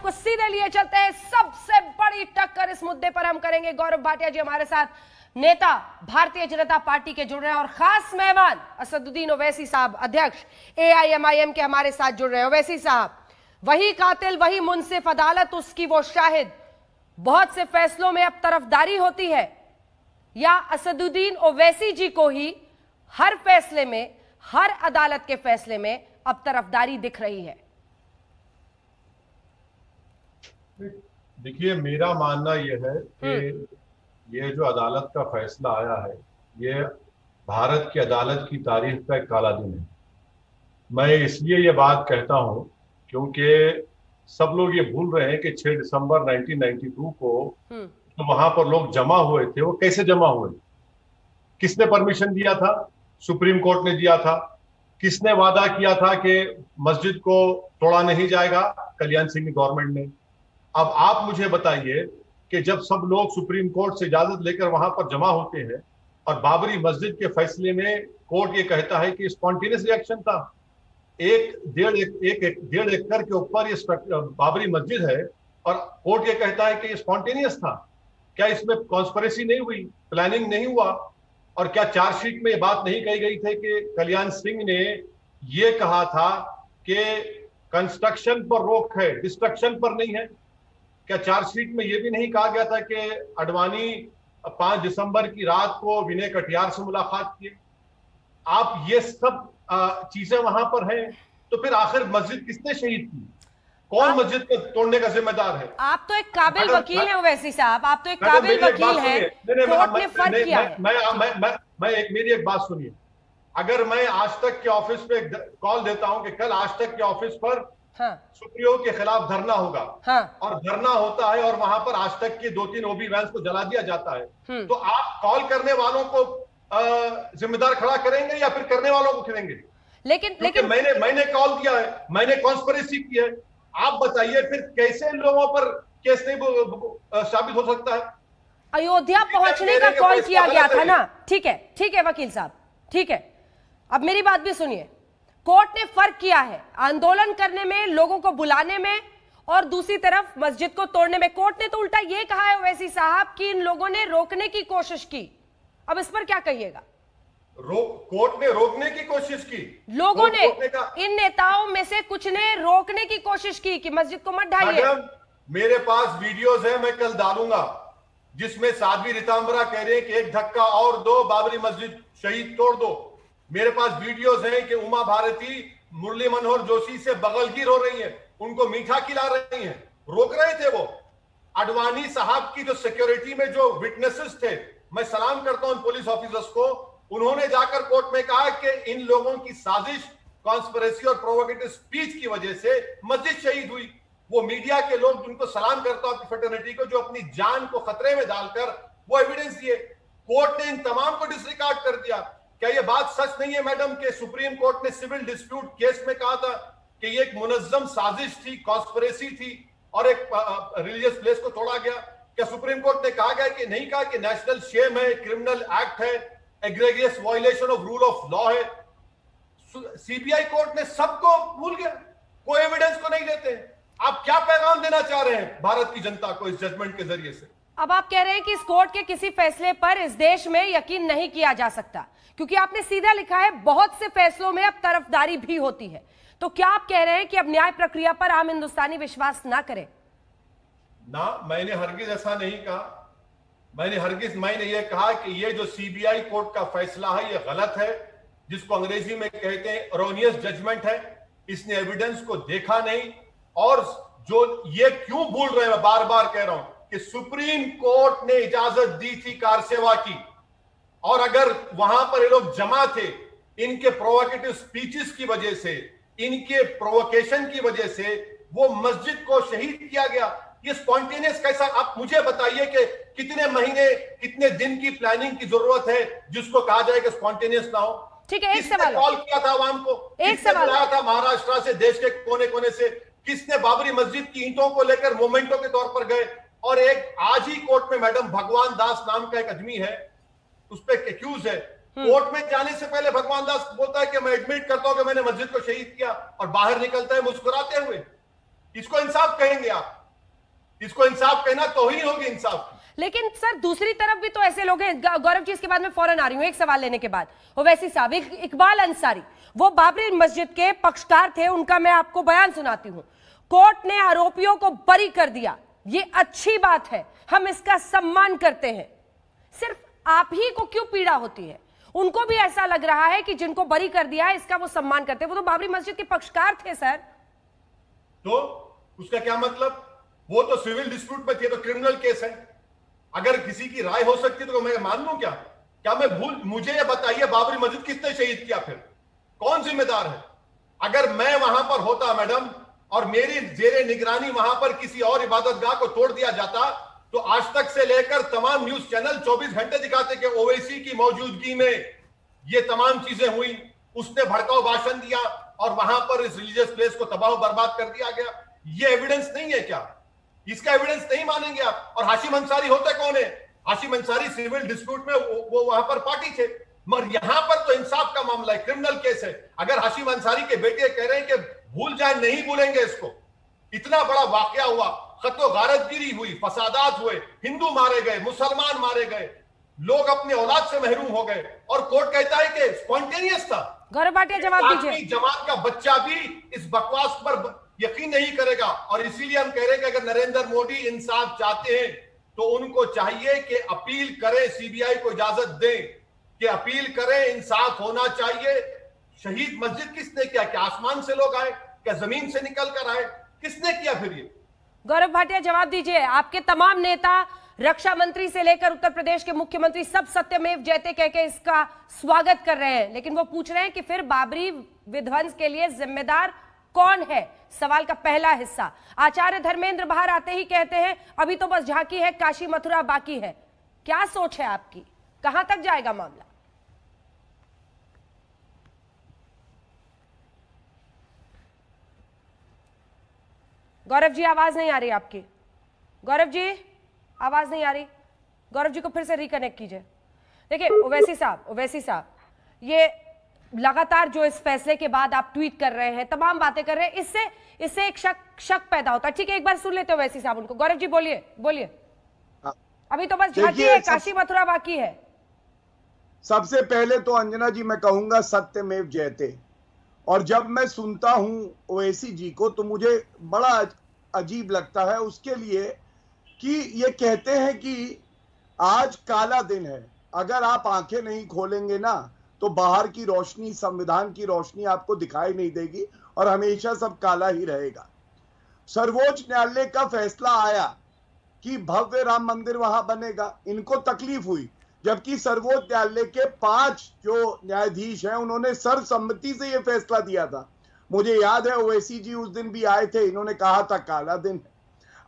आपको सीधे लिए चलते हैं। सबसे बड़ी टक्कर इस मुद्दे पर हम करेंगे। गौरव भाटिया जी हमारे साथ, नेता भारतीय जनता पार्टी के जुड़ रहे हैं, और खास मेहमान असदुद्दीन ओवैसी साहब, अध्यक्ष AIMIM के हमारे साथ जुड़ रहे हैं। ओवैसी साहब, वही कातिल, वही मुंसिफ, अदालत उसकी वो शाहिद, बहुत से फैसलों में अब तरफदारी होती है, या असदुद्दीन ओवैसी जी को ही हर फैसले में, हर अदालत के फैसले में अब तरफदारी दिख रही है? देखिए, मेरा मानना यह है कि ये जो अदालत का फैसला आया है, ये भारत की अदालत की तारीख का एक काला दिन है। मैं इसलिए ये बात कहता हूं क्योंकि सब लोग ये भूल रहे हैं कि 6 दिसंबर 1992 को तो वहां पर लोग जमा हुए थे। वो कैसे जमा हुए? किसने परमिशन दिया था? सुप्रीम कोर्ट ने दिया था। किसने वादा किया था कि मस्जिद को तोड़ा नहीं जाएगा? कल्याण सिंह गवर्नमेंट ने। अब आप मुझे बताइए कि जब सब लोग सुप्रीम कोर्ट से इजाजत लेकर वहां पर जमा होते हैं और बाबरी मस्जिद के फैसले में कोर्ट ये कहता है कि स्पॉन्टेनियस रिएक्शन था, एक डेढ़ एकड़ के ऊपर ये बाबरी मस्जिद है, और कोर्ट ये कहता है कि ये स्पॉन्टेनियस था। क्या इसमें कॉन्स्पिरेसी नहीं हुई, प्लानिंग नहीं हुआ? और क्या चार्जशीट में ये बात नहीं कही गई थी कि कल्याण सिंह ने ये कहा था कि कंस्ट्रक्शन पर रोक है, डिस्ट्रक्शन पर नहीं है? क्या चार्जशीट में यह भी नहीं कहा गया था कि अडवाणी 5 दिसंबर की रात को विनय कटियार से मुलाकात किए? आप ये सब चीजें वहां पर हैं, तो फिर आखिर मस्जिद किसने शहीद की? कौन मस्जिद को तोड़ने का जिम्मेदार है? आप तो एक काबिल वकील हैं ओवैसी साहब, आप तो एक काबिल वकील हैं। कोर्ट ने फर्क किया है। मेरी एक बात सुनिए। अगर मैं आज तक के ऑफिस पे कॉल देता हूं कि कल आज तक के ऑफिस पर सुप्रीयो के खिलाफ धरना होगा, और धरना होता है और वहां पर आज तक के 2-3 ओबी वैन्स को जला दिया जाता है, तो आप कॉल करने वालों को जिम्मेदार खड़ा करेंगे या फिर करने वालों को करेंगे? लेकिन मैंने कॉल किया है, मैंने कॉन्स्पिरेसी की है। आप बताइए फिर कैसे लोगों पर केस नहीं साबित हो सकता है? अयोध्या पहुंचने का कॉल किया गया था ना। ठीक है वकील साहब, ठीक है, अब मेरी बात भी सुनिए। कोर्ट ने फर्क किया है आंदोलन करने में, लोगों को बुलाने में, और दूसरी तरफ मस्जिद को तोड़ने में। कोर्ट ने तो उल्टा ये कहा है ओवैसी साहब कि इन लोगों ने रोकने की कोशिश की। अब इस पर क्या कहिएगा? कोर्ट ने रोकने की कोशिश की? लोगों ने, इन नेताओं में से कुछ ने रोकने की कोशिश की कि मस्जिद को मत ढाइए। मेरे पास वीडियोस है, मैं कल डालूंगा, जिसमें साध्वी रितांबरा कह रहे हैं कि एक धक्का और दो, बाबरी मस्जिद शहीद तोड़ दो। मेरे पास वीडियोस हैं कि उमा भारती मुरली मनोहर जोशी से बगलगीर हो रही है, उनको मीठा खिला रही हैं। रोक रहे थे वो। अडवाणी साहब की जो सिक्योरिटी में जो विटनेसेस थे, मैं सलाम करता हूं पुलिस ऑफिसर्स को, उन्होंने जाकर कोर्ट में कहा कि इन लोगों की साजिश, कॉन्स्पिरेसी और प्रोवोकेटिव स्पीच की वजह से मस्जिद शहीद हुई। वो मीडिया के लोग, जिनको सलाम करता हूं, फ्रेटर्निटी को, जो अपनी जान को खतरे में डालकर वो एविडेंस दिए। कोर्ट ने इन तमाम को डिसरिगार्ड कर दिया। क्या ये बात सच नहीं है मैडम कि सुप्रीम कोर्ट ने सिविल डिस्प्यूट केस में कहा था कि ये एक मुनज्जम साजिश थी, कॉन्स्पिरेसी थी, और एक रिलीजियस प्लेस को तोड़ा गया? क्या सुप्रीम कोर्ट ने कहा गया कि नहीं कहा कि नेशनल शेम है, क्रिमिनल एक्ट है, egregious violation of rule of law है? सीबीआई कोर्ट ने सबको भूल गया, कोई एविडेंस को नहीं लेते। आप क्या पैगाम देना चाह रहे हैं भारत की जनता को इस जजमेंट के जरिए से? अब आप कह रहे हैं कि इस कोर्ट के किसी फैसले पर इस देश में यकीन नहीं किया जा सकता, क्योंकि आपने सीधा लिखा है बहुत से फैसलों में अब तरफदारी भी होती है। तो क्या आप कह रहे हैं कि अब न्याय प्रक्रिया पर आम हिंदुस्तानी विश्वास ना करें? ना, मैंने हरगिज ऐसा नहीं कहा। मैंने ये कहा कि ये जो सीबीआई कोर्ट का फैसला है ये गलत है, जिसको अंग्रेजी में कहते हैं एरोनियस जजमेंट है। इसने एविडेंस को देखा नहीं, और जो ये क्यों भूल रहे हैं, मैं बार बार कह रहा हूं कि सुप्रीम कोर्ट ने इजाजत दी थी कार सेवा की, और अगर वहां पर ये लोग जमा थे, इनके प्रोवोकेटिव स्पीचेस की वजह से, इनके प्रोवोकेशन की वजह से वो मस्जिद को शहीद किया गया। ये स्पॉन्टेनियस कैसा? आप मुझे बताइए कि कितने महीने, कितने दिन की प्लानिंग की जरूरत है जिसको कहा जाए कि स्पॉन्टेनियस ना हो? ठीक है, एक सवाल कॉल किया था आवाम को, किसने बुलाया था महाराष्ट्र से, देश के कोने कोने से, किसने बाबरी मस्जिद की ईंटों को लेकर मोमेंटो के तौर पर गए? और एक आज ही कोर्ट में मैडम भगवान दास नाम का एक आदमी है, उस पर एक्यूज है। कोर्ट में जाने से पहले भगवान दास बोलता है कि मैं एडमिट करता हूं कि मैंने मस्जिद को शहीद किया, और बाहर निकलता है मुस्कुराते हुए। इसको इंसाफ कहेंगे आप? इसको इंसाफ कहना तौहीन होगी इंसाफ की। लेकिन सर दूसरी तरफ भी तो ऐसे लोग हैं, गौरव जी इसके बाद में फौरन आ रही हूं एक सवाल लेने के बाद। ओवैसी साहब, इकबाल अंसारी वो बाबरी मस्जिद के पक्षकार थे, उनका मैं आपको बयान सुनाती हूं। कोर्ट ने आरोपियों को बरी कर दिया, ये अच्छी बात है, हम इसका सम्मान करते हैं। सिर्फ आप ही को क्यों पीड़ा होती है? उनको भी ऐसा लग रहा है कि जिनको बरी कर दिया है इसका वो सम्मान करते हैं। वो तो बाबरी मस्जिद के पक्षकार थे सर। तो उसका क्या मतलब? वो तो सिविल डिस्प्यूट में थे, तो क्रिमिनल केस है। अगर किसी की राय हो सकती तो मैं मान लूं क्या? क्या मैं भूल? मुझे ये बताइए, बाबरी मस्जिद किसने शहीद किया? फिर कौन जिम्मेदार है? अगर मैं वहां पर होता मैडम, और मेरी जेरे निगरानी वहां पर किसी और इबादतगाह को तोड़ दिया जाता, तो आज तक से लेकर तमाम न्यूज चैनल 24 घंटे दिखाते कि ओवैसी की मौजूदगी में ये तमाम चीजें हुई, उसने भड़काऊ भाषण दिया और वहां पर इस रिलीजियस प्लेस को तबाह बर्बाद कर दिया गया। ये एविडेंस नहीं है क्या? इसका एविडेंस नहीं मानेंगे आप? और हाशिम अंसारी होते कौन है? हाशिम अंसारी सिविल डिस्प्यूट में वो वहां पर पार्टी थे, मगर यहां पर तो इंसाफ का मामला है, क्रिमिनल केस है। अगर हाशिम अंसारी के बेटे कह रहे हैं कि भूल जाए, नहीं भूलेंगे इसको, इतना बड़ा वाकया हुआ, खतो गारतगिरी हुई, फसादात हुए, हिंदू मारे गए, मुसलमान मारे गए, लोग अपने औलाद से महरूम हो गए, और कोर्ट कहता है कि स्पॉन्टेनियस था। गौरव भाटिया जवाब दीजिए। जमात का बच्चा भी इस बकवास पर यकीन नहीं करेगा, और इसीलिए हम कह रहे हैं कि अगर नरेंद्र मोदी इंसाफ चाहते हैं तो उनको चाहिए कि अपील करें, सीबीआई को इजाजत दें कि अपील करें, इंसाफ होना चाहिए। शहीद मस्जिद किसने किया? क्या आसमान से लोग आए? क्या जमीन से निकल कर आए? किसने किया फिर ये? गौरव भाटिया जवाब दीजिए। आपके तमाम नेता, रक्षा मंत्री से लेकर उत्तर प्रदेश के मुख्यमंत्री, सब सत्यमेव जयते कह के इसका स्वागत कर रहे हैं, लेकिन वो पूछ रहे हैं कि फिर बाबरी विध्वंस के लिए जिम्मेदार कौन है? सवाल का पहला हिस्सा। आचार्य धर्मेंद्र बाहर आते ही कहते हैं अभी तो बस झांकी है, काशी मथुरा बाकी है। क्या सोच है आपकी, कहां तक जाएगा मामला? गौरव जी आवाज नहीं आ रही आपकी। गौरव जी आवाज नहीं आ रही। गौरव जी को फिर से रिकनेक्ट कीजिए। देखिए ओवैसी साहब, ये लगातार जो इस फैसले के बाद आप ट्वीट कर रहे हैं, तमाम बातें कर रहे हैं, इससे एक शक पैदा होता है। ठीक है, एक बार सुन लेते हो ओवैसी साहब उनको। गौरव जी बोलिए। अभी तो बस झांकी है, काशी मथुरा बाकी है। सबसे पहले तो अंजना जी मैं कहूंगा सत्यमेव जयते। और जब मैं सुनता हूं ओवैसी जी को तो मुझे बड़ा अजीब लगता है उसके लिए कि ये कहते हैं कि आज काला दिन है। अगर आप आंखें नहीं खोलेंगे ना तो बाहर की रोशनी, संविधान की रोशनी आपको दिखाई नहीं देगी और हमेशा सब काला ही रहेगा। सर्वोच्च न्यायालय का फैसला आया कि भव्य राम मंदिर वहां बनेगा, इनको तकलीफ हुई, जबकि सर्वोच्च न्यायालय के 5 जो न्यायाधीश हैं उन्होंने सर्वसम्मति से यह फैसला दिया था। मुझे याद है ओवैसी जी उस दिन भी आए थे, इन्होंने कहा था काला दिन है।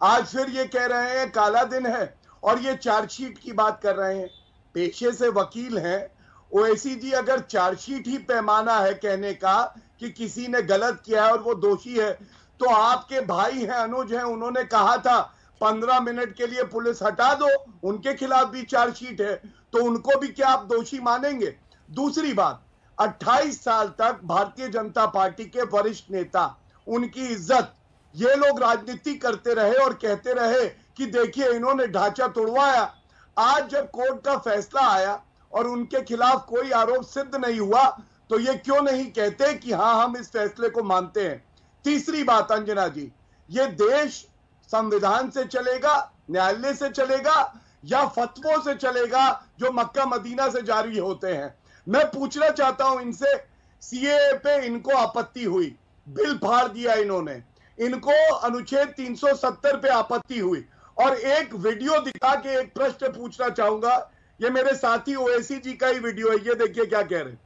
आज फिर ये कह रहे हैं काला दिन है और ये चार्जशीट की बात कर रहे हैं। पेशे से वकील हैं ओवैसी जी, अगर चार्जशीट ही पैमाना है कहने का कि किसी ने गलत किया है और वो दोषी है, तो आपके भाई हैं, अनुज हैं, उन्होंने कहा था 15 मिनट के लिए पुलिस हटा दो, उनके खिलाफ भी चार्जशीट है, तो उनको भी क्या आप दोषी मानेंगे? दूसरी बात, 28 साल तक भारतीय जनता पार्टी के वरिष्ठ नेता, उनकी इज्जत, ये लोग राजनीति करते रहे और कहते रहे कि देखिए इन्होंने ढांचा तोड़वाया। आज जब कोर्ट का फैसला आया और उनके खिलाफ कोई आरोप सिद्ध नहीं हुआ, तो ये क्यों नहीं कहते कि हाँ हम इस फैसले को मानते हैं? तीसरी बात अंजना जी, ये देश संविधान से चलेगा, न्यायालय से चलेगा या फतवों से चलेगा जो मक्का मदीना से जारी होते हैं? मैं पूछना चाहता हूं इनसे, सीएए पे इनको आपत्ति हुई, बिल फाड़ दिया इन्होंने, इनको अनुच्छेद 370 पे आपत्ति हुई, और एक वीडियो दिखा के एक प्रश्न पूछना चाहूंगा, ये मेरे साथी ओवैसी जी का ही वीडियो है, ये देखिए क्या कह रहे हैं।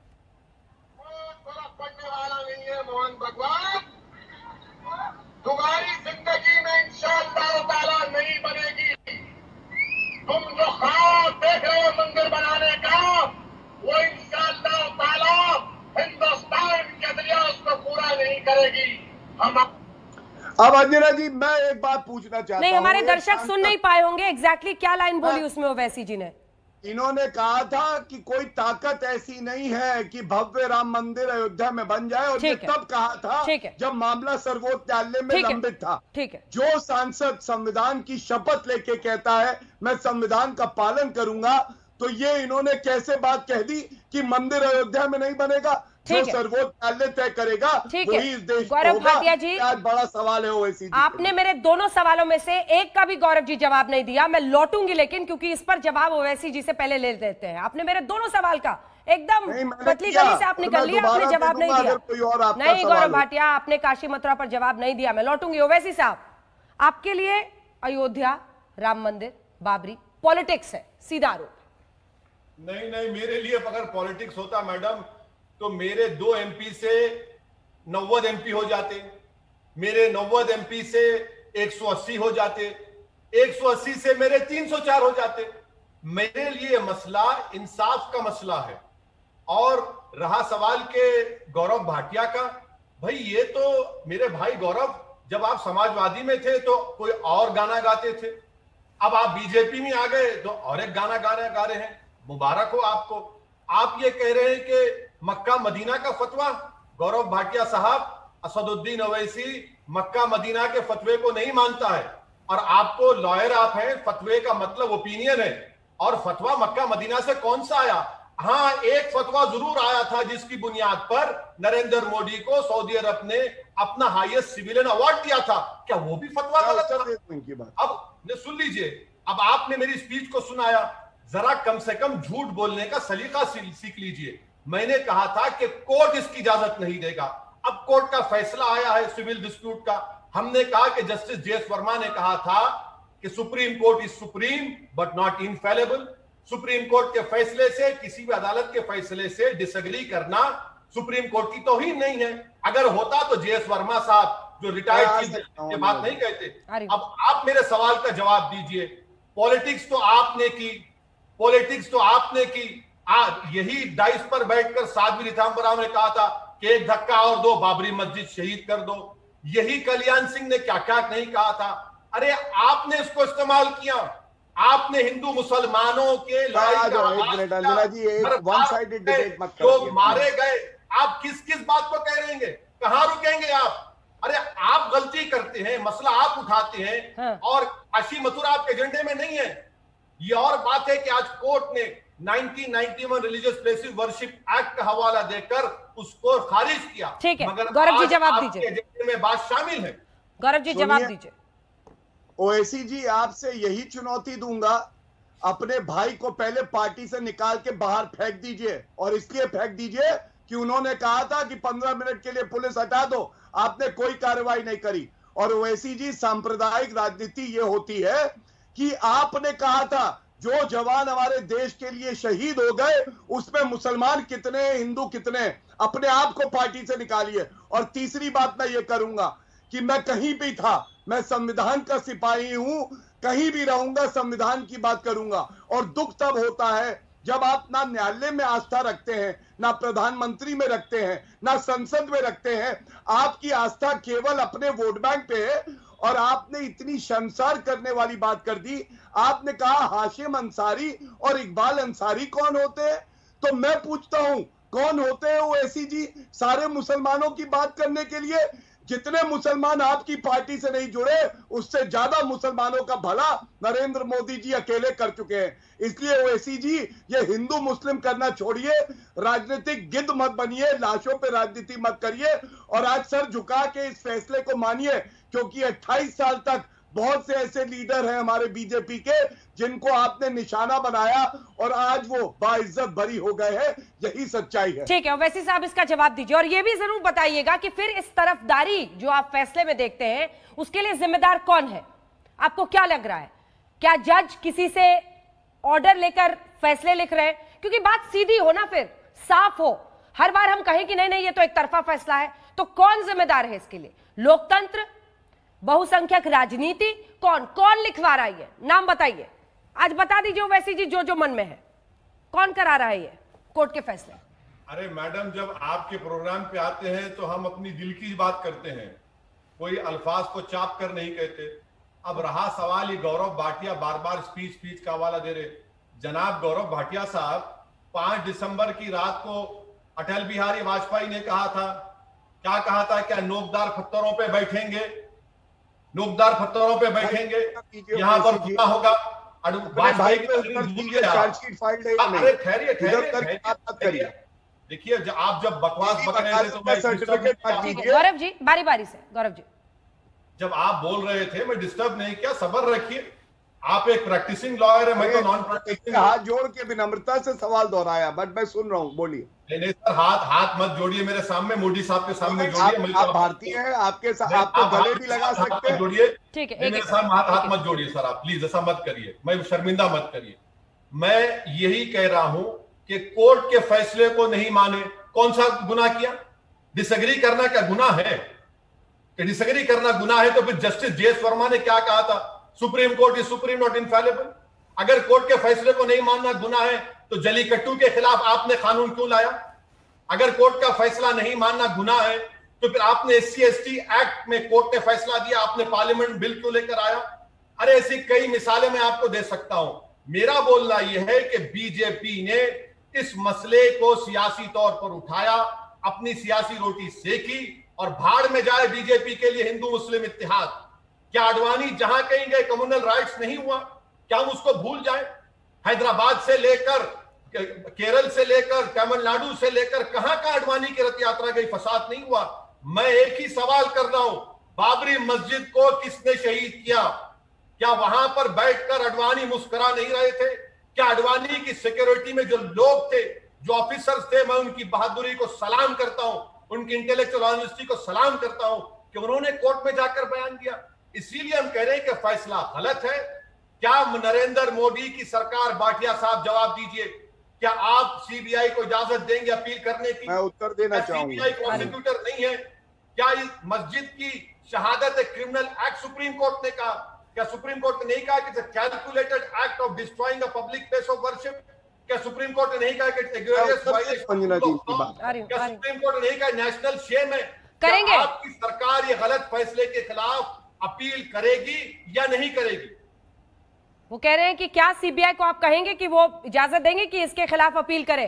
पढ़ने वाला नहीं है मोहन भगवान, तुम्हारी जिंदगी में इंशाअल्लाह ताला नहीं बनेगी। तुम जो ख्वाब देख रहे हो मंदिर बनाने का, वो इंशाअल्लाह ताला हिंदुस्तान के दुनिया उसको पूरा नहीं करेगी। अब अंजना जी मैं एक बात पूछना चाहता हूं। नहीं, हमारे दर्शक सुन नहीं पाए होंगे एग्जैक्टली क्या लाइन बोली उसमें ओवैसी जी ने। इन्होंने कहा था कि कोई ताकत ऐसी नहीं है कि भव्य राम मंदिर अयोध्या में बन जाए, और ये तब कहा था जब मामला सर्वोच्च न्यायालय में लंबित था। जो सांसद संविधान की शपथ लेके कहता है मैं संविधान का पालन करूंगा, तो ये इन्होंने कैसे बात कह दी कि मंदिर अयोध्या में नहीं बनेगा? जो सर्वोच्च न्यायालय तय करेगा वही इस देश में गौरव भाटिया जी, आज बड़ा सवाल है ओवैसी जी। आपने मेरे दोनों सवालों में से एक का भी गौरव जी जवाब नहीं दिया। मैं लौटूंगी लेकिन, क्योंकि इस पर जवाब ओवैसी जी से पहले ले लेते हैं। आपने मेरे दोनों सवाल का एकदम पतली गली से आप निकल लिया, आपने जवाब नहीं दिया। नहीं गौरव भाटिया, आपने काशी मथुरा पर जवाब नहीं दिया। मैं लौटूंगी। ओवैसी साहब, आपके लिए अयोध्या, राम मंदिर, बाबरी पॉलिटिक्स है, सीधा आरोप। नहीं, मेरे लिए अगर पॉलिटिक्स होता मैडम, तो मेरे 2 एमपी से 90 एमपी हो जाते, मेरे 90 एमपी से 180 हो जाते, 180 से मेरे 304 हो जाते। मेरे लिए मसला इंसाफ का मसला है। और रहा सवाल के गौरव भाटिया का, भाई ये तो मेरे भाई गौरव, जब आप समाजवादी में थे तो कोई और गाना गाते थे, अब आप बीजेपी में आ गए तो और एक गाना गा रहे हैं। मुबारक हो आपको। आप ये कह रहे हैं कि मक्का मदीना का फतवा, गौरव भाटिया साहब, असदुद्दीन ओवैसी मक्का मदीना के फतवे को नहीं मानता है, और आपको लॉयर आप हैं, फतवे का मतलब ओपिनियन है, और फतवा मक्का मदीना से कौन सा आया? हाँ, एक फतवा जरूर आया था जिसकी बुनियाद पर नरेंद्र मोदी को सऊदी अरब ने अपना हाईएस्ट सिविलियन अवार्ड दिया था। क्या वो भी फतवा गलत था? अब सुन लीजिए, अब आपने मेरी स्पीच को सुनाया, जरा कम से कम झूठ बोलने का सलीका सीख लीजिए। मैंने कहा था कि कोर्ट इसकी इजाजत नहीं देगा। अब कोर्ट का फैसला आया है सिविल डिस्प्यूट का। हमने कहा कि जस्टिस जेएस वर्मा ने कहा था कि supreme court is supreme but not infallible. Supreme court के फैसले से, किसी भी अदालत के फैसले से डिसएग्री करना सुप्रीम कोर्ट की तौहीन नहीं है। अगर होता तो जेएस वर्मा साहब जो रिटायर्ड चीफ ये बात नहीं कहते। अब आप मेरे सवाल का जवाब दीजिए। पॉलिटिक्स तो आपने की, पॉलिटिक्स तो आपने की। यही डाइस पर बैठकर साध्वी रीतांबराव ने कहा था कि एक धक्का और दो, बाबरी मस्जिद शहीद कर दो। यही कल्याण सिंह ने क्या क्या नहीं कहा था। अरे आपने इसको इस्तेमाल किया। आपने हिंदू मुसलमानों के लोग मारे गए। आप किस किस बात को कह रहेंगे? कहां रुकेंगे आप? अरे आप गलती करते हैं, मसला आप उठाते हैं, और काशी मथुरा आपके एजेंडे में नहीं है। ये और बात है कि आज कोर्ट ने 1991 रिलीजियस प्लेसेस वर्शिप एक्ट का हवाला देकर उसको खारिज किया। ठीक है, मगर गौरव जी जवाब दीजिए। एजेंडे में बात शामिल है। गौरव जी जवाब दीजिए। ओवैसी जी, आपसे यही चुनौती दूंगा, अपने भाई को पहले पार्टी से निकाल के बाहर फेंक दीजिए। और इसलिए फेंक दीजिए कि उन्होंने कहा था कि 15 मिनट के लिए पुलिस हटा दो, आपने कोई कार्रवाई नहीं करी। और ओवैसी जी, सांप्रदायिक राजनीति ये होती है कि आपने कहा था जो जवान हमारे देश के लिए शहीद हो गए उसमें मुसलमान कितने, हिंदू कितने, अपने आप को पार्टी से निकालिए। और तीसरी बात मैं ये करूंगा कि मैं कहीं भी था, मैं संविधान का सिपाही हूं, कहीं भी रहूंगा संविधान की बात करूंगा। और दुख तब होता है जब आप ना न्यायालय में आस्था रखते हैं, ना प्रधानमंत्री में रखते हैं, ना संसद में रखते हैं। आपकी आस्था केवल अपने वोट बैंक पे है। और आपने इतनी शर्मसार करने वाली बात कर दी। आपने कहा हाशिम अंसारी और इकबाल अंसारी कौन होते हैं? तो मैं पूछता हूं, कौन होते हैं ओवैसी जी सारे मुसलमानों की बात करने के लिए? जितने मुसलमान आपकी पार्टी से नहीं जुड़े, उससे ज्यादा मुसलमानों का भला नरेंद्र मोदी जी अकेले कर चुके हैं। इसलिए ओवैसी जी, ये हिंदू मुस्लिम करना छोड़िए, राजनीतिक गिद्ध मत बनिए, लाशों पे राजनीति मत करिए, और आज सर झुका के इस फैसले को मानिए। क्योंकि 28 साल तक बहुत से ऐसे लीडर हैं हमारे बीजेपी के जिनको आपने निशाना बनाया, और आज वो बाइज्जत बरी हो गए हैं। यही सच्चाई है। ठीक है, ओवैसी साहब इसका जवाब दीजिए। और ये भी जरूर बताइएगा कि फिर इस तरफदारी जो आप फैसले में देखते हैं उसके लिए जिम्मेदार कौन है? आपको क्या लग रहा है? क्या जज किसी से ऑर्डर लेकर फैसले लिख रहे हैं? क्योंकि बात सीधी हो ना, फिर साफ हो। हर बार हम कहें कि नहीं नहीं ये तो एक तरफा फैसला है, तो कौन जिम्मेदार है इसके लिए? लोकतंत्र, बहुसंख्यक राजनीति, कौन लिखवा रहा है? नाम बताइए, आज बता दीजिए ओवैसी जी, जो मन में है। कौन करा रहा है ये कोर्ट के फैसले? अरे मैडम, जब आपके प्रोग्राम पे आते हैं तो हम अपनी दिल की बात करते हैं, कोई अल्फाज को चाप कर नहीं कहते। अब रहा सवाल, ये गौरव भाटिया बार बार स्पीच का हवाला दे रहे। जनाब गौरव भाटिया साहब 5 दिसंबर की रात को अटल बिहारी वाजपेयी ने कहा था, क्या कहा था? क्या नोकदार पत्थरों पे बैठेंगे, नोकदार पत्थरों पे बैठेंगे, यहां पर गुना होगा। अरे खैरिए, देखिए आप जब बकवास बक रहे थे तो मैं गौरव जी बारी बारी से, गौरव जी जब आप बोल रहे थे मैं डिस्टर्ब नहीं किया, सब्र रखिए। आप एक प्रैक्टिसिंग लॉयर है, मैं तो नॉन प्रैक्टिसिंग। हाथ जोड़ के विनम्रता से सवाल दोहराया, बट मैं सुन रहा हूँ, बोलिए। नहीं सर, हाथ मत जोड़िए मेरे सामने, मोदी साहब के सामने जोड़िए। आप भारतीय हैं, आपके साथ आपको गले भी लगा सकते हैं। जोड़िए, ठीक है, मेरे साथ हाथ मत जोड़िए सर, आप प्लीज ऐसा मत करिए, मैं शर्मिंदा मत करिए। मैं यही कह रहा हूं कि कोर्ट के फैसले को नहीं माने, कौन सा गुनाह किया? डिसएग्री करना क्या गुनाह है? कि डिसएग्री करना गुनाह है तो फिर जस्टिस जेएस वर्मा ने क्या कहा था? Supreme court is supreme not infallible. अगर कोर्ट के फैसले को नहीं मानना गुनाह है तो जलीकट्टू के खिलाफ आपने कानून क्यों लाया? अगर कोर्ट का फैसला नहीं मानना गुनाह है तो फिर आपने SC/ST एक्ट में कोर्ट ने फैसला दिया, आपने पार्लियामेंट बिल क्यों लेकर आया? अरे ऐसी कई मिसालें मैं आपको दे सकता हूं। मेरा बोलना यह है कि बीजेपी ने इस मसले को सियासी तौर पर उठाया, अपनी सियासी रोटी सेकी, और भाड़ में जाए बीजेपी के लिए हिंदू मुस्लिम इत्तेहाद। क्या अडवाणी जहां कहीं गए कम्युनल राइट्स नहीं हुआ? क्या हम उसको भूल जाए? हैदराबाद से लेकर केरल से लेकर तमिलनाडु से लेकर कहां का अडवाणी की रथ यात्रा गई, फसाद नहीं हुआ? मैं एक ही सवाल कर रहा हूं, बाबरी मस्जिद को किसने शहीद किया? क्या वहां पर बैठकर अडवाणी मुस्कुरा नहीं रहे थे? क्या अडवाणी की सिक्योरिटी में जो लोग थे, जो ऑफिसर्स थे, मैं उनकी बहादुरी को सलाम करता हूं, उनकी इंटेलेक्चुअल ऑनेस्टी को सलाम करता हूं कि उन्होंने कोर्ट में जाकर बयान दिया। इसीलिए हम कह रहे हैं कि फैसला गलत है। क्या नरेंद्र मोदी की सरकार, भाटिया साहब जवाब दीजिए, क्या आप सीबीआई को इजाजत देंगे अपील करने की? मैं उत्तर देना चाहूंगा। सीबीआई प्रोसिक्यूटर नहीं है? क्या इस मस्जिद की शहादत एक क्रिमिनल एक्ट सुप्रीम कोर्ट ने कहा? क्या सुप्रीम कोर्ट ने नहीं कहा कि calculated act of destroying a public place of worship? क्या सुप्रीम कोर्ट ने नहीं कहा कि क्या सुप्रीम कोर्ट ने नहीं कहा नेशनल शेम है? करेंगे आपकी सरकार ये गलत फैसले के खिलाफ अपील करेगी या नहीं करेगी? वो कह रहे हैं कि क्या सीबीआई को आप कहेंगे कि वो इजाजत देंगे कि इसके खिलाफ अपील करे?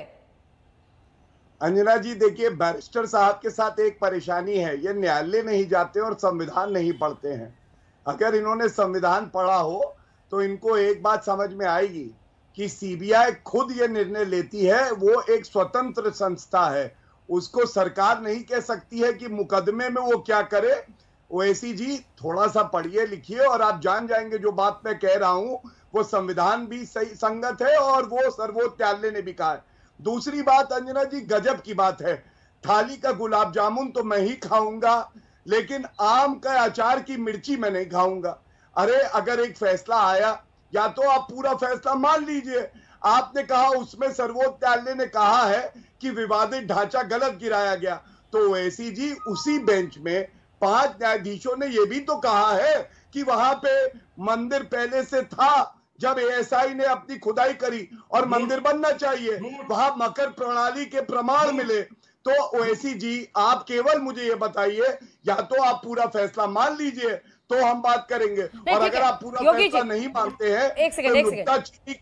अंजना जी देखिए, बैरिस्टर साहब के साथ एक परेशानी है, ये न्यायालय नहीं जाते और संविधान नहीं पढ़ते हैं। अगर इन्होंने संविधान पढ़ा हो तो इनको एक बात समझ में आएगी कि सीबीआई खुद ये निर्णय लेती है, वो एक स्वतंत्र संस्था है, उसको सरकार नहीं कह सकती है कि मुकदमे में वो क्या करे। ओवैसी जी थोड़ा सा पढ़िए लिखिए और आप जान जाएंगे जो बात मैं कह रहा हूं वो संविधान भी सही संगत है और वो सर्वोच्च न्यायालय ने भी कहा है। दूसरी बात अंजना जी, गजब की बात है, थाली का गुलाब जामुन तो मैं ही खाऊंगा लेकिन आम का अचार की मिर्ची मैं नहीं खाऊंगा। अरे अगर एक फैसला आया या तो आप पूरा फैसला मान लीजिए। आपने कहा उसमें सर्वोच्च न्यायालय ने कहा है कि विवादित ढांचा गलत गिराया गया, तो ओवैसी जी उसी बेंच में 5 न्यायाधीशों ने यह भी तो कहा है कि वहां पे मंदिर पहले से था जब ASI ने अपनी खुदाई करी और मंदिर बनना चाहिए, वहां मकर प्रणाली के प्रमाण मिले। तो ओवैसी जी आप केवल मुझे ये बताइए, या तो आप पूरा फैसला मान लीजिए तो हम बात करेंगे, और अगर आप पूरा फैसला नहीं मानते हैं एक सेकंड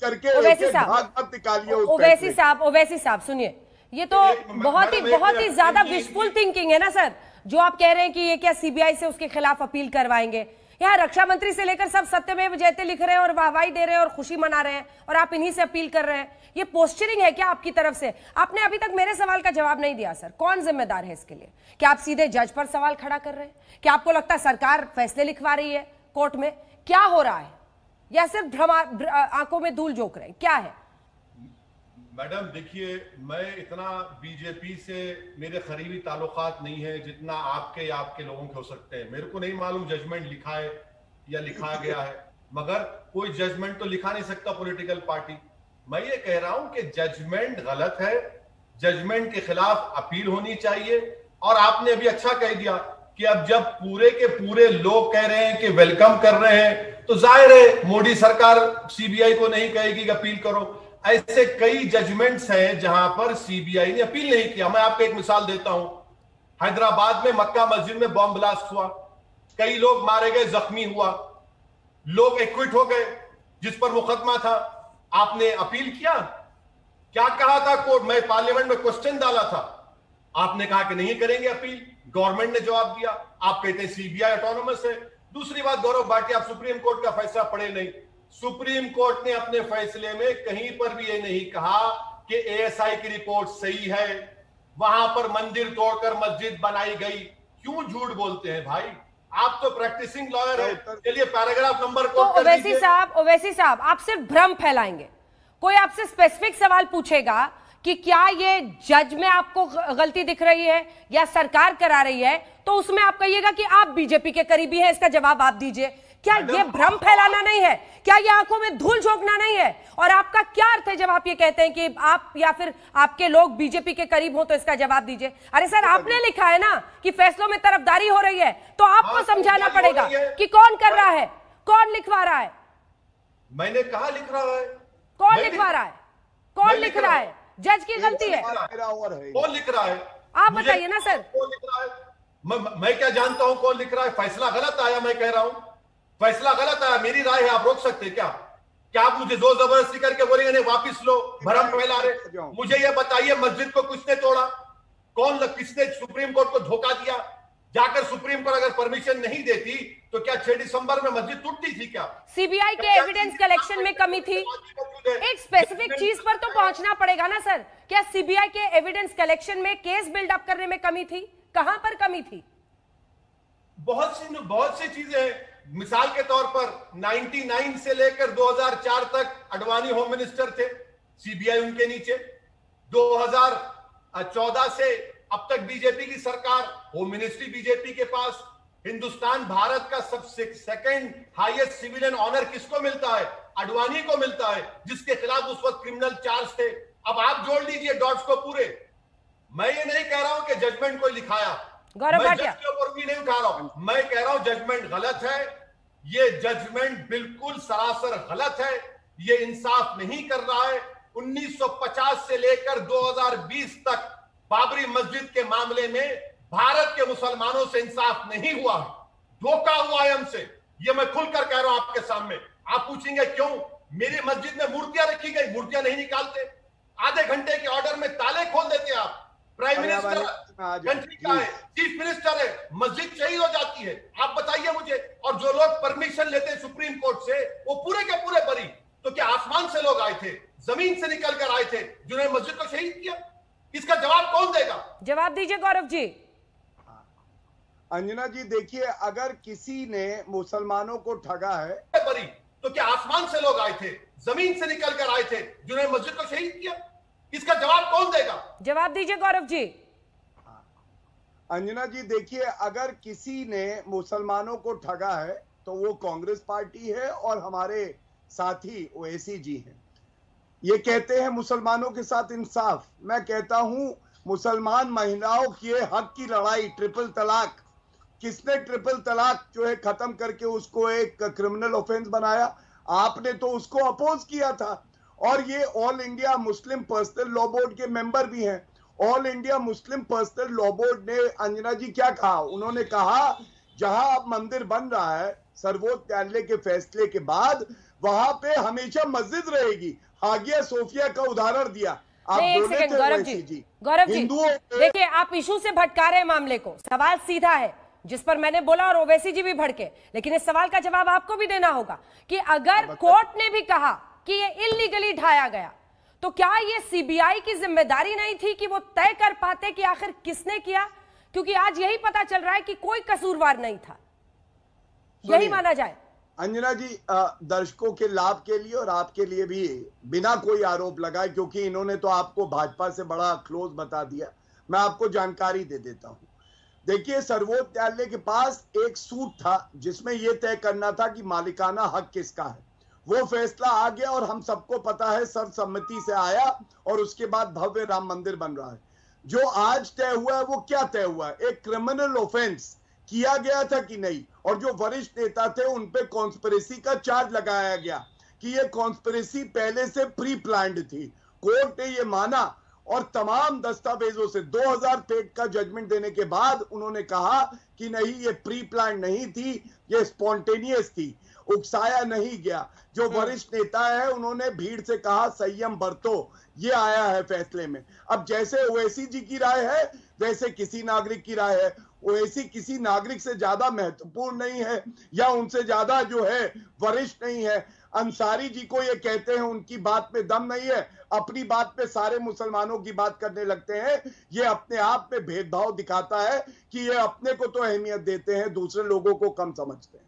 करके ओवैसी साहब सुनिए, ये तो बहुत ही ज्यादा विशफुल थिंकिंग है ना सर, जो आप कह रहे हैं कि ये क्या सीबीआई से उसके खिलाफ अपील करवाएंगे। यहाँ रक्षा मंत्री से लेकर सब सत्यमेव जयते लिख रहे हैं और वाहवाही दे रहे हैं और खुशी मना रहे हैं और आप इन्हीं से अपील कर रहे हैं। ये पोस्चरिंग है क्या आपकी तरफ से? आपने अभी तक मेरे सवाल का जवाब नहीं दिया सर, कौन जिम्मेदार है इसके लिए? क्या आप सीधे जज पर सवाल खड़ा कर रहे हैं? क्या आपको लगता है सरकार फैसले लिखवा रही है कोर्ट में? क्या हो रहा है? या सिर्फ आंखों में धूल झोंक रहे हैं, क्या है? मैडम देखिए, मैं इतना बीजेपी से मेरे करीबी ताल्लुकात नहीं है जितना आपके या आपके लोगों के हो सकते हैं। मेरे को नहीं मालूम जजमेंट लिखा है या लिखा गया है, मगर कोई जजमेंट तो लिखा नहीं सकता पॉलिटिकल पार्टी। मैं ये कह रहा हूं कि जजमेंट गलत है, जजमेंट के खिलाफ अपील होनी चाहिए। और आपने अभी अच्छा कह दिया कि अब जब पूरे के पूरे लोग कह रहे हैं कि वेलकम कर रहे हैं, तो जाहिर है मोदी सरकार सीबीआई को नहीं कहेगी कि अपील करो। ऐसे कई जजमेंट्स हैं जहां पर सीबीआई ने अपील नहीं किया। मैं आपको एक मिसाल देता हूं, हैदराबाद में मक्का मस्जिद में बॉम्ब ब्लास्ट हुआ, कई लोग मारे गए, जख्मी हुआ, लोग एक्विट हो गए जिस पर मुकदमा था। आपने अपील किया? क्या कहा था कोर्ट? मैं पार्लियामेंट में क्वेश्चन डाला था, आपने कहा कि नहीं करेंगे अपील। गवर्नमेंट ने जवाब दिया, आप कहते हैं सीबीआई ऑटोनोमस है। दूसरी बात, गौरव भाटिया, आप सुप्रीम कोर्ट का फैसला पढ़े नहीं। सुप्रीम कोर्ट ने अपने फैसले में कहीं पर भी ये नहीं कहा कि एएसआई की रिपोर्ट सही है, वहां पर मंदिर तोड़कर मस्जिद बनाई गई। क्यों झूठ बोलते हैं भाई? आप तो प्रैक्टिसिंग लॉयर है। चलिए पैराग्राफ नंबर तो ओवैसी साहब आप सिर्फ भ्रम फैलाएंगे। कोई आपसे स्पेसिफिक सवाल पूछेगा कि क्या ये जज में आपको गलती दिख रही है या सरकार करा रही है, तो उसमें आप कहिएगा कि आप बीजेपी के करीबी हैं, इसका जवाब आप दीजिए। क्या ये भ्रम फैलाना नहीं है? क्या ये आंखों में धूल झोंकना नहीं है? और आपका क्या अर्थ है जब आप ये कहते हैं कि आप या फिर आपके लोग बीजेपी के करीब हो, तो इसका जवाब दीजिए। अरे सर, आपने लिखा है ना कि फैसलों में तरफदारी हो रही है, तो आपको समझाना पड़ेगा कि कौन कर रहा है, कौन लिखवा रहा है। मैंने कहा लिख रहा है? कौन लिखवा रहा है? कौन लिख रहा है? जज की गलती है? कौन लिख रहा है? आप बताइए ना सर। कौन लिख रहा है? मैं क्या जानता हूं कौन लिख रहा है? फैसला गलत आया, मैं कह रहा हूं फैसला गलत आया, मेरी राय है, आप रोक सकते हैं क्या? क्या आप मुझे जोर जबरदस्ती करके बोलेंगे नहीं वापिस लो, भरम फैला रहे? मुझे ये बताइए, मस्जिद को किसने तोड़ा? किसने सुप्रीम कोर्ट को धोखा दिया? जाकर सुप्रीम कोर्ट अगर परमिशन नहीं देती तो क्या 6 दिसंबर में मस्जिद टूटती थी क्या? सीबीआई के एविडेंस कलेक्शन में कमी थी। एक स्पेसिफिक चीज पर तो पहुंचना पड़ेगा ना सर। क्या सीबीआई के एविडेंस कलेक्शन में केस बिल्डअप करने में कमी थी? कहां पर कमी थी? बहुत सी चीजें हैं। मिसाल के तौर पर 99 से लेकर 2004 तक अडवाणी होम मिनिस्टर थे, सीबीआई उनके नीचे। 2014 से अब तक बीजेपी की सरकार, होम मिनिस्ट्री बीजेपी के पास। हिंदुस्तान भारत का सबसे सेकंड हाईएस्ट सिविलियन ऑनर किसको मिलता है? अडवाणी को मिलता है, जिसके खिलाफ उस वक्त क्रिमिनल चार्ज थे। अब आप जोड़ लीजिए डॉट्स को पूरे। मैं ये नहीं कह रहा हूं कि जजमेंट कोई लिखाया, गौरव भाटिया, के ऊपर भी नहीं उठा रहा हूं। मैं कह रहा हूं जजमेंट गलत है। ये जजमेंट बिल्कुल सरासर गलत है। ये इंसाफ नहीं कर रहा है। 1950 से लेकर 2020 तक बाबरी मस्जिद के मामले में भारत के मुसलमानों से इंसाफ नहीं हुआ, धोखा हुआ है हमसे। ये मैं खुलकर कह रहा हूं आपके सामने। आप पूछेंगे क्यों मेरी मस्जिद में मूर्तियां रखी गई? मूर्तियां नहीं निकालते, आधे घंटे के ऑर्डर में ताले खोल देते आप। प्राइम मिनिस्टर कंट्री का है, चीफ मिनिस्टर है, मस्जिद शहीद हो जाती है। आप बताइए मुझे। और जो लोग परमिशन लेते हैं सुप्रीम कोर्ट से, वो पूरे के पूरे बरी। तो क्या आसमान से लोग आए थे, जमीन से निकल कर आए थे, जिन्होंने मस्जिद को शहीद किया? इसका जवाब कौन देगा? जवाब दीजिए गौरव जी। अंजना जी देखिए, अगर किसी ने मुसलमानों को ठगा है बरी, तो क्या आसमान से लोग आए थे, जमीन से निकल कर आए थे, जिन्होंने मस्जिद को शहीद किया? इसका जवाब कौन देगा? जवाब दीजिए गौरव जी। अंजना जी देखिए, अगर किसी ने मुसलमानों को ठगा है तो वो कांग्रेस पार्टी है और हमारे साथी ओवैसी जी हैं। ये कहते हैं मुसलमानों के साथ इंसाफ। मैं कहता हूं मुसलमान महिलाओं के हक की लड़ाई, ट्रिपल तलाक, किसने ट्रिपल तलाक जो है खत्म करके उसको एक क्रिमिनल ऑफेंस बनाया? आपने तो उसको अपोज किया था। और ये all India Muslim personal law board के मेंबर भी हैं। All India Muslim personal law board ने अंजना जी क्या कहा? उन्होंने कहा जहां अब मंदिर बन रहा है सर्वोच्च न्यायालय के फैसले के बाद, वहां पे हमेशा मस्जिद रहेगी। हागिया सोफिया का उदाहरण दिया। आप बोले थे गौरव जी देखिए, आप इशू से भटका रहे हैं मामले को। सवाल सीधा है जिस पर मैंने बोला और ओवैसी जी भी भड़के, लेकिन इस सवाल का जवाब आपको भी देना होगा कि अगर कोर्ट ने भी कहा कि ये इल्लीगली ढाया गया, तो क्या ये सीबीआई की जिम्मेदारी नहीं थी कि वो तय कर पाते कि आखिर किसने किया? क्योंकि आज यही पता चल रहा है कि कोई कसूरवार नहीं था, यही माना जाए। अंजना जी, दर्शकों के लाभ के लिए और आपके लिए भी, बिना कोई आरोप लगाए, क्योंकि इन्होंने तो आपको भाजपा से बड़ा क्लोज बता दिया, मैं आपको जानकारी दे देता हूं। देखिए, सर्वोच्च न्यायालय के पास एक सूट था जिसमें यह तय करना था कि मालिकाना हक किसका है। वो फैसला आ गया और हम सबको पता है सर्वसम्मति से आया और उसके बाद भव्य राम मंदिर बन रहा है। जो आज तय हुआ है वो क्या तय हुआ है? एक क्रिमिनल ऑफेंस किया गया था कि नहीं, और जो वरिष्ठ नेता थे उन पे कॉन्स्पिरेसी का चार्ज लगाया गया कि ये कॉन्स्पिरेसी पहले से प्री प्लान्ड थी। कोर्ट ने ये माना और तमाम दस्तावेजों से 2000 पेज का जजमेंट देने के बाद उन्होंने कहा कि नहीं, ये प्री प्लान नहीं थी, ये स्पॉन्टेनियस थी। उकसाया नहीं गया। जो वरिष्ठ नेता है उन्होंने भीड़ से कहा संयम बरतो, ये आया है फैसले में। अब जैसे ओवैसी जी की राय है वैसे किसी नागरिक की राय है। ओवैसी किसी नागरिक से ज्यादा महत्वपूर्ण नहीं है या उनसे ज्यादा जो है वरिष्ठ नहीं है। अंसारी जी को ये कहते हैं उनकी बात में दम नहीं है, अपनी बात पे सारे मुसलमानों की बात करने लगते हैं। ये अपने आप में भेदभाव दिखाता है कि ये अपने को तो अहमियत देते हैं, दूसरे लोगों को कम समझते हैं।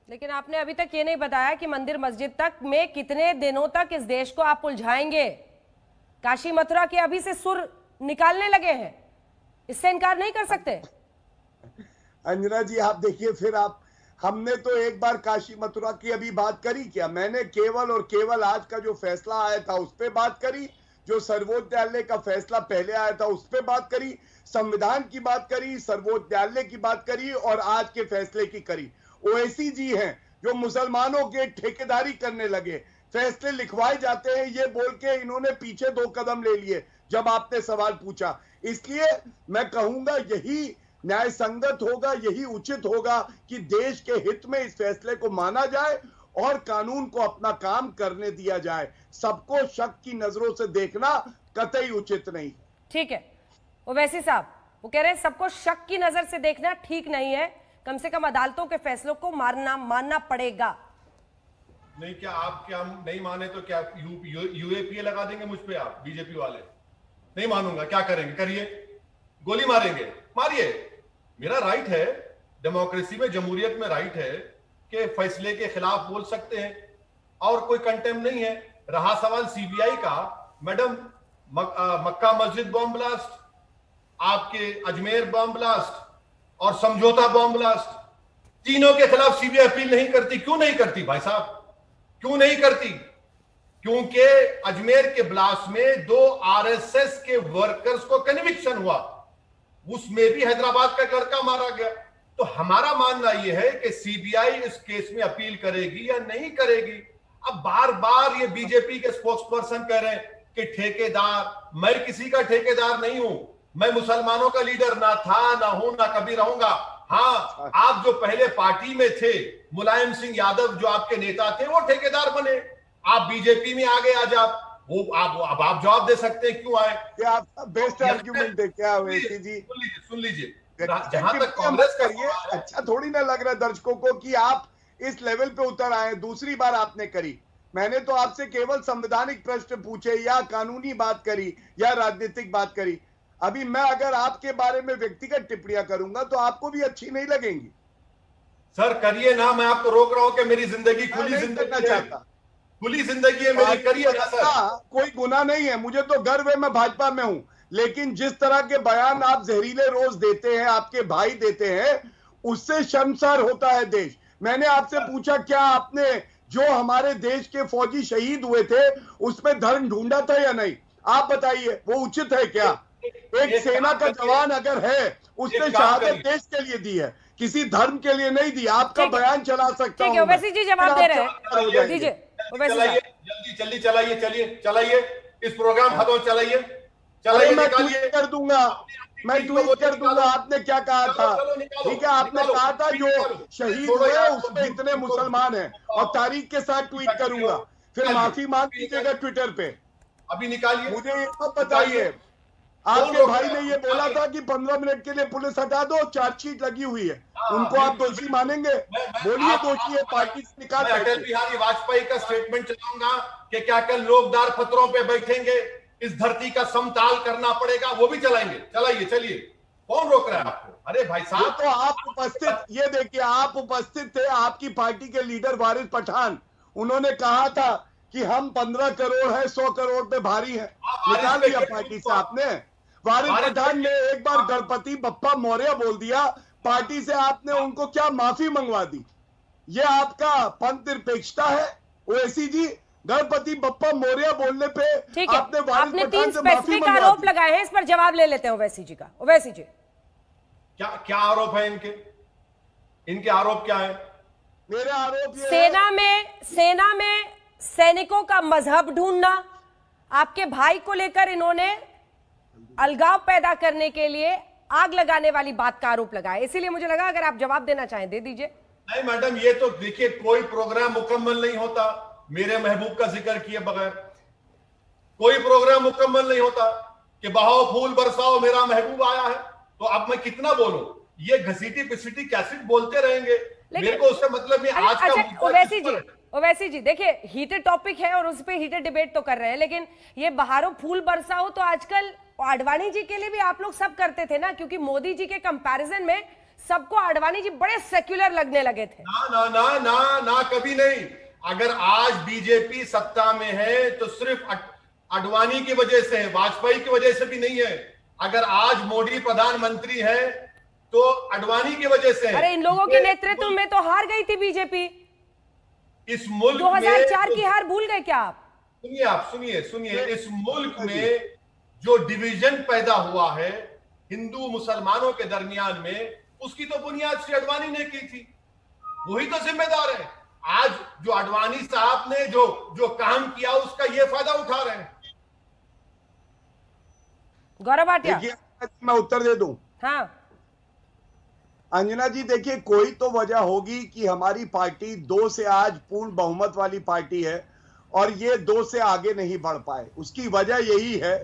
लेकिन आपने अभी तक ये नहीं बताया कि मंदिर मस्जिद तक में कितने दिनों तक इस देश को आप उलझाएंगे। काशी मथुरा के अभी से सुर निकालने लगे हैं, इससे इनकार नहीं कर सकते। अंजना जी आप देखिए, फिर आप, हमने तो एक बार काशी मथुरा की अभी बात करी क्या? मैंने केवल और केवल आज का जो फैसला आया था उस पर बात करी, जो सर्वोच्च न्यायालय का फैसला पहले आया था उस पर बात करी, संविधान की बात करी, सर्वोच्च न्यायालय की बात करी और आज के फैसले की करी। ओवैसी जी हैं जो मुसलमानों के ठेकेदारी करने लगे, फैसले लिखवाए जाते हैं ये बोल के इन्होंने पीछे 2 कदम ले लिए जब आपने सवाल पूछा। इसलिए मैं कहूंगा यही न्याय संगत होगा, यही उचित होगा कि देश के हित में इस फैसले को माना जाए और कानून को अपना काम करने दिया जाए। सबको शक की नजरों से देखना कतई उचित नहीं। ठीक है ओवैसी साहब, वो कह रहे हैं सबको शक की नजर से देखना ठीक नहीं है, कम से कम अदालतों के फैसलों को मानना पड़ेगा। नहीं, क्या आप क्या नहीं माने तो क्या यूएपीए लगा देंगे मुझ पे आप बीजेपी वाले? नहीं मानूंगा, क्या करेंगे? करिए, गोली मारेंगे, मारिए, मेरा राइट है, डेमोक्रेसी में, जमहूरियत में राइट है कि फैसले के खिलाफ बोल सकते हैं और कोई कंटेम नहीं है। रहा सवाल सीबीआई का, मैडम, मक्का मस्जिद बॉम्ब ब्लास्ट, आपके अजमेर बॉम्ब ब्लास्ट और समझौता बॉम्ब ब्लास्ट, तीनों के खिलाफ सीबीआई अपील नहीं करती। क्यों नहीं करती भाई साहब, क्यों नहीं करती? क्योंकि अजमेर के ब्लास्ट में 2 आरएसएस के वर्कर्स को कन्विक्शन हुआ, उसमें भी हैदराबाद का लड़का मारा गया। तो हमारा मानना यह है कि सीबीआई इस केस में अपील करेगी या नहीं करेगी। अब बार बार ये बीजेपी के स्पोक्स पर्सन कह रहे हैं कि ठेकेदार, मैं किसी का ठेकेदार नहीं हूं, मैं मुसलमानों का लीडर ना था, ना हूं, ना कभी रहूंगा। हाँ, आप जो पहले पार्टी में थे, मुलायम सिंह यादव जो आपके नेता थे, वो ठेकेदार बने, आप बीजेपी में आ गए, आज आप वो आप जवाब दे सकते हैं क्यों आए? क्या आपका बेस्ट आर्गुमेंट है क्या ओवैसी जी? सुन लीजिए, जहां तक कांग्रेस करिए, अच्छा थोड़ी ना लग रहा है दर्शकों को कि आप इस लेवल पे उतर आए? दूसरी बार आपने करी, मैंने तो आपसे केवल संवैधानिक प्रश्न पूछे या कानूनी बात करी या राजनीतिक बात करी। अभी मैं अगर आपके बारे में व्यक्तिगत टिप्पणियां करूंगा तो आपको भी अच्छी नहीं लगेंगी। सर करिए ना, मैं आपको रोक रहा हूं कि मेरी जिंदगी खुली जिंदगी है, खुली जिंदगी है मेरी, करिए ना सर। कोई गुनाह नहीं है, मुझे तो गर्व है, मैं भाजपा में हूं, लेकिन जिस तरह के बयान आप जहरीले रोज देते हैं, आपके भाई देते हैं, उससे शर्मसार होता है देश। मैंने आपसे पूछा क्या आपने जो हमारे देश के फौजी शहीद हुए थे उसमें धर्म ढूंढा था या नहीं? आप बताइए, वो उचित है क्या? एक सेना का जवान अगर है, उसने शहादत देश के लिए दी है, किसी धर्म के लिए नहीं दी। आपका बयान चला सकता हूं। ओवैसी जी जवाब दे रहे हैं, दीजिए। जल्दी चलाइए, इस प्रोग्राम खत्म, चलाइए, मैं ट्वीट कर दूंगा, आपने क्या कहा था? ठीक है, आपने कहा था जो शहीद हुए उसमें इतने मुसलमान हैं और तारीख के साथ ट्वीट करूंगा, फिर माफी मांग लीजिएगा ट्विटर पे। अभी निकालिए, मुझे ये तो बताइए, आपके भाई ने ये बोला था कि 15 मिनट के लिए पुलिस हटा दो, चार्जशीट लगी हुई है, उनको आप दोषी मानेंगे? बोलिए दोषी है, पार्टी से निकाल। अटल बिहारी वाजपेयी का स्टेटमेंट चलाऊंगा कि क्या कल लोग दार पत्रों पे बैठेंगे, इस धरती का समताल करना पड़ेगा, वो भी चलाएंगे। चलाइए, चलिए, कौन रोक रहा है आपको? अरे भाई साहब, तो आप उपस्थित, ये देखिए आप उपस्थित थे, आपकी पार्टी के लीडर वारिस पठान, उन्होंने कहा था कि हम 15 करोड़ है, 100 करोड़ पे भारी है, निकाल दिया पार्टी से आपने। वारिस पठान ने एक बार गणपति बप्पा मौर्य बोल दिया, पार्टी से आपने उनको क्या माफी मंगवा दी? ये आपका पंथ निरपेक्षता है ओवैसी जी? गणपति बप्पा मौर्य बोलने पे आपने आपने 3 स्पेसिफिक आरोप लगाए हैं, इस पर जवाब ले लेते हैं ओवैसी जी का। ओवैसी जी, क्या आरोप है इनके आरोप क्या है? मेरे आरोप ये सेना में सैनिकों का मजहब ढूंढना, आपके भाई को लेकर इन्होंने अलगाव पैदा करने के लिए आग लगाने वाली बात का आरोप लगाया। इसीलिए मुझे लगा अगर आप जवाब देना चाहें दे दीजिए। नहीं मैडम, ये तो देखिए कोई प्रोग्राम मुकम्मल नहीं होता मेरे महबूब का जिक्र किए बगैर। कोई प्रोग्राम मुकम्मल नहीं होता कि बहाओ फूल बरसाओ मेरा महबूब आया है। तो अब मैं कितना बोलूं, ये घसीटी पिसीटी कैसे बोलते रहेंगे, मेरे को उससे मतलब नहीं। आज का ओवैसी जी देखिए, हीटेड टॉपिक है और उस पर हीटेड डिबेट तो कर रहे हैं, लेकिन ये बहारों फूल बरसाओ तो आजकल आडवाणी जी के लिए भी आप लोग सब करते थे ना, क्योंकि मोदी जी के कंपैरिजन में सबको आडवाणी जी बड़े सेक्युलर लगने लगे थे। ना ना ना ना ना, कभी नहीं। अगर आज बीजेपी सत्ता में है तो सिर्फ आडवाणी की वजह से है, वाजपेयी की वजह से भी नहीं है। अगर आज मोदी प्रधानमंत्री है तो आडवाणी की वजह से है। अरे इन लोगों के नेतृत्व में तो हार गई थी बीजेपी। इस मुल्क 2004 की हार भूल गए क्या आप? सुनिए, इस मुल्क में जो डिवीजन पैदा हुआ है हिंदू मुसलमानों के दरमियान में, उसकी तो बुनियाद श्री आडवाणी ने की थी, वही तो जिम्मेदार है। आज जो आडवाणी साहब ने जो काम किया उसका ये फायदा उठा रहे हैं। गौरव भाटिया, मैं उत्तर दे दूं? हाँ अंजना जी, देखिए कोई तो वजह होगी कि हमारी पार्टी 2 से आज पूर्ण बहुमत वाली पार्टी है और ये 2 से आगे नहीं बढ़ पाए। उसकी वजह यही है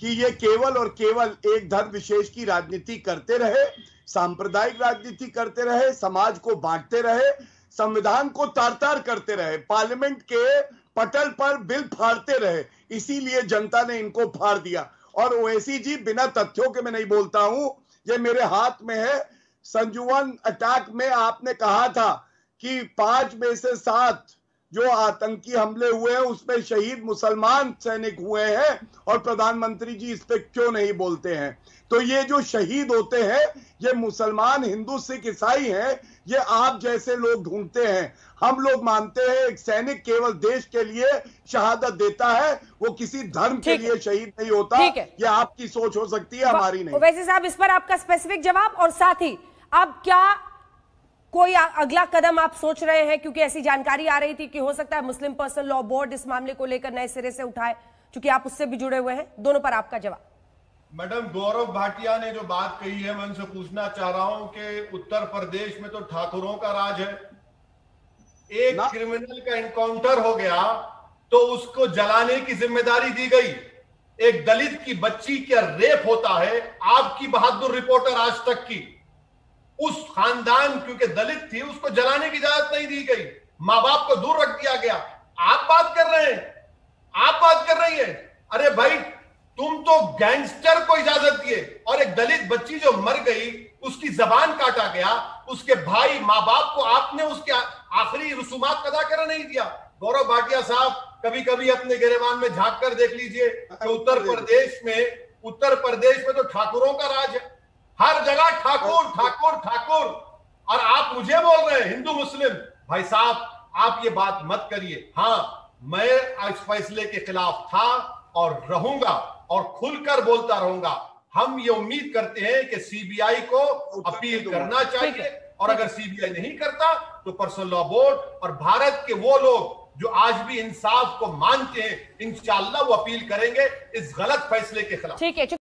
कि ये केवल और केवल एक धर्म विशेष की राजनीति करते रहे, सांप्रदायिक राजनीति करते रहे, समाज को बांटते रहे, संविधान को तार-तार करते रहे, पार्लियामेंट के पटल पर बिल फाड़ते रहे। इसीलिए जनता ने इनको फाड़ दिया। और ओवैसी जी, बिना तथ्यों के मैं नहीं बोलता हूं, ये मेरे हाथ में है। संजुवन अटैक में आपने कहा था कि 5 में से 7 जो आतंकी हमले हुए हैं उसमें शहीद मुसलमान सैनिक हुए हैं, और प्रधानमंत्री जी इस पे क्यों नहीं बोलते हैं? तो ये जो शहीद होते हैं ये मुसलमान, हिंदू, सिख, ईसाई हैं, ये आप जैसे लोग ढूंढते हैं। हम लोग मानते हैं एक सैनिक केवल देश के लिए शहादत देता है, वो किसी धर्म के लिए शहीद नहीं होता। ये आपकी सोच हो सकती है, हमारी नहीं। वैसे साहब, इस पर आपका स्पेसिफिक जवाब, और साथ ही अब क्या कोई अगला कदम आप सोच रहे हैं? क्योंकि ऐसी जानकारी आ रही थी कि हो सकता है मुस्लिम पर्सनल लॉ बोर्ड इस मामले को लेकर नए सिरे से उठाए, क्योंकि आप उससे भी जुड़े हुए हैं। दोनों पर आपका जवाब। मैडम, गौरव भाटिया ने जो बात कही है, मैं उनसे पूछना चाह रहा हूं कि उत्तर प्रदेश में तो ठाकुरों का राज है। एक क्रिमिनल का एनकाउंटर हो गया तो उसको जलाने की जिम्मेदारी दी गई। एक दलित की बच्ची का रेप होता है, आपकी बहादुर रिपोर्टर आज तक की, उस खानदान क्योंकि दलित थी उसको जलाने की इजाजत नहीं दी गई, मां बाप को दूर रख दिया गया। आप बात कर रहे हैं, आप बात कर रही है। अरे भाई, तुम तो गैंगस्टर को इजाजत दिए, और एक दलित बच्ची जो मर गई उसकी जबान काटा गया, उसके भाई मां बाप को आपने उसके आखिरी रसूमात अदा करने नहीं दिया। गौरव भाटिया साहब, कभी कभी अपने गिरेबान में झांक कर देख लीजिए कि उत्तर प्रदेश में तो ठाकुरों का राज है। हर जगह ठाकुर ठाकुर ठाकुर, और आप मुझे बोल रहे हैं हिंदू मुस्लिम। भाई साहब, आप ये बात मत करिए। हाँ, मैं इस फैसले के खिलाफ था और रहूंगा और खुलकर बोलता रहूंगा। हम ये उम्मीद करते हैं कि सीबीआई को अपील करना चाहिए, और अगर सीबीआई नहीं करता तो पर्सनल लॉ बोर्ड और भारत के वो लोग जो आज भी इंसाफ को मानते हैं, इंशाअल्लाह वो अपील करेंगे इस गलत फैसले के खिलाफ। ठीक है।